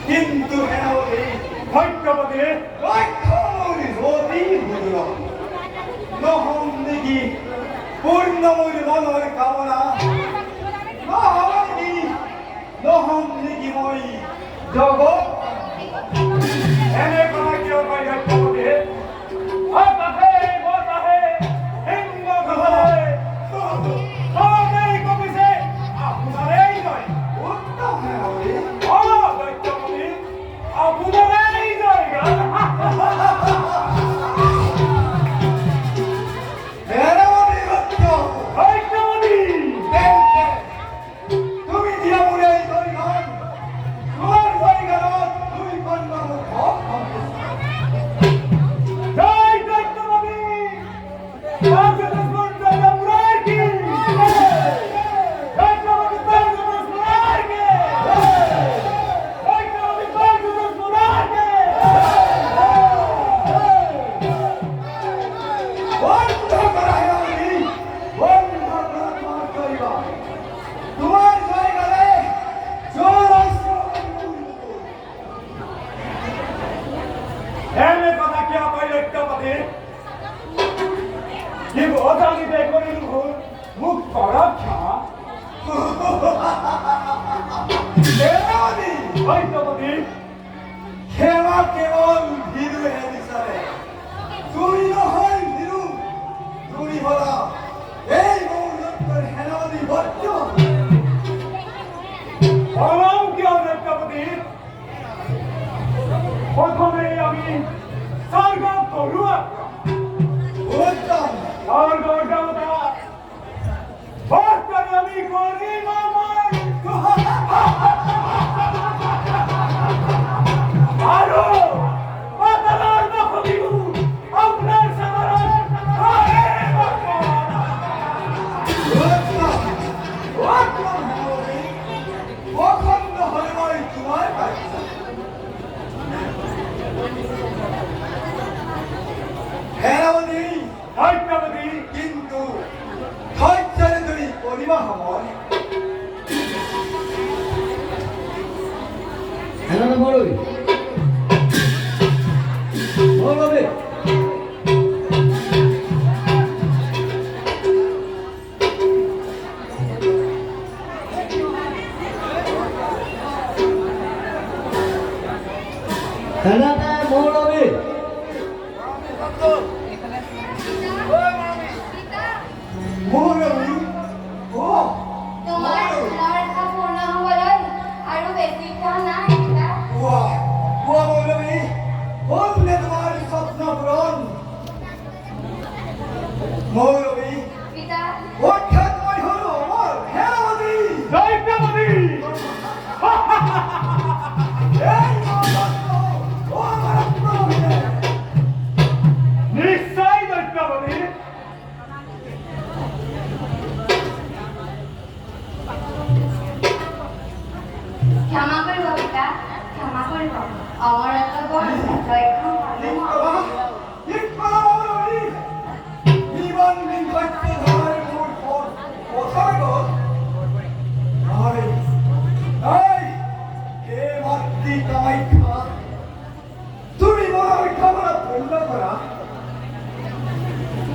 কিন্তু হেনাবলী সত্যপতি লক্ষ্যমৌলি অতি ভুল নহম নেকি পূর্ণমৌলি মনৰ কামনা নহম নেকি মই জগত এনে কথা কিয় কয় সত্যপতি ক্ষমা কেৱল ভীৰুহে বিচাৰে তুমি নহয় ভীৰু তুমি হলা এই মৌৰ্যৰ সেনাপতি ভট্ট বলম কিয় সত্যপতি প্ৰথমে আমি স্বৰ্গত পঢ়োৱা উত্তম স্বৰ্গৰ দেৱতা বাস কৰি আমি কৰিম আৰু পাতালৰ নখবিও আপোনাৰ সামৰত হেৰাৱলী সত্যপতি কিন্তু ধৈৰ্যৰে ধৰি কৰিবা সময় বড়ই বলবে খেলাটা মৌলবী মৌলবী ও তোমাৰ লড়কা পূৰ্ণ হ'বলৈ আৰু বেছি কাম নাই মৌলবী বললে তোমার স্বপ্ন পূরণ মৌলবী পিতা অর্থাৎ মই হলো আমার হেরাবতী দৈত্যবতী এই ও আমার প্রভু নিশ্চয় দৈত্যবতী ক্ষমা কৰিব পিতা ক্ষমা কৰিব অমৰত্ব বৰ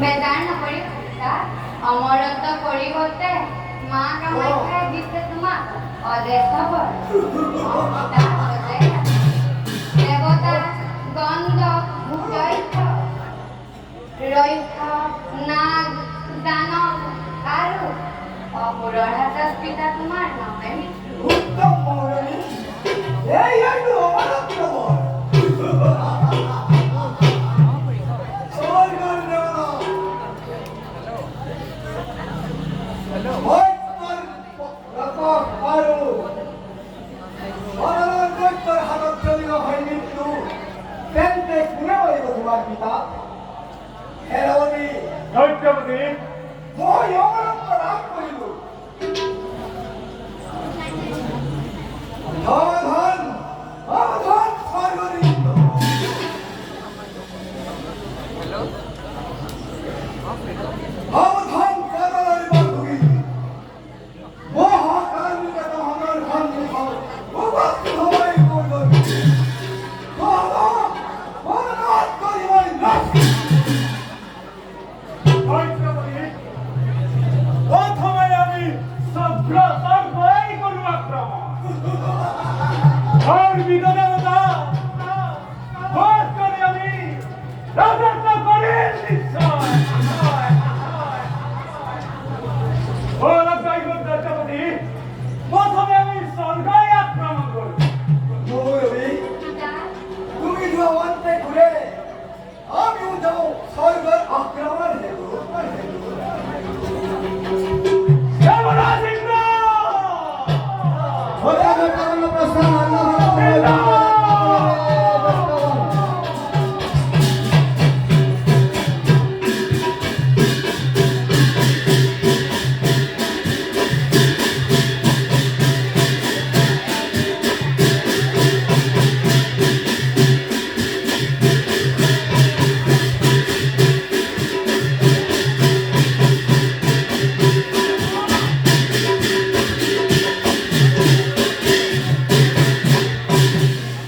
বেজাৰ নকৰিব পিতা অমৰত্ব পৰিৱৰ্তে মা কামাখ্যাই দিছে তোমাক অজেয় বৰ দেৱতা গন্ধ দৈত্য ৰক্ষ নাগ দানৱ আৰু অসুৰৰ হাতত পিতা তোমাৰ নহয় মৃত্যু উত্তম মৌলবী এই হলো অমরত্ব বর সত্যপতি মই অমরত্ব লাভ কৰিলো ধন ধন স্বৰ্গদীপ্ত হেল্ল' হয়তো প্রথমে আমি সভ্যতার হয়েই করব আক্রমণ। আর বিনোদন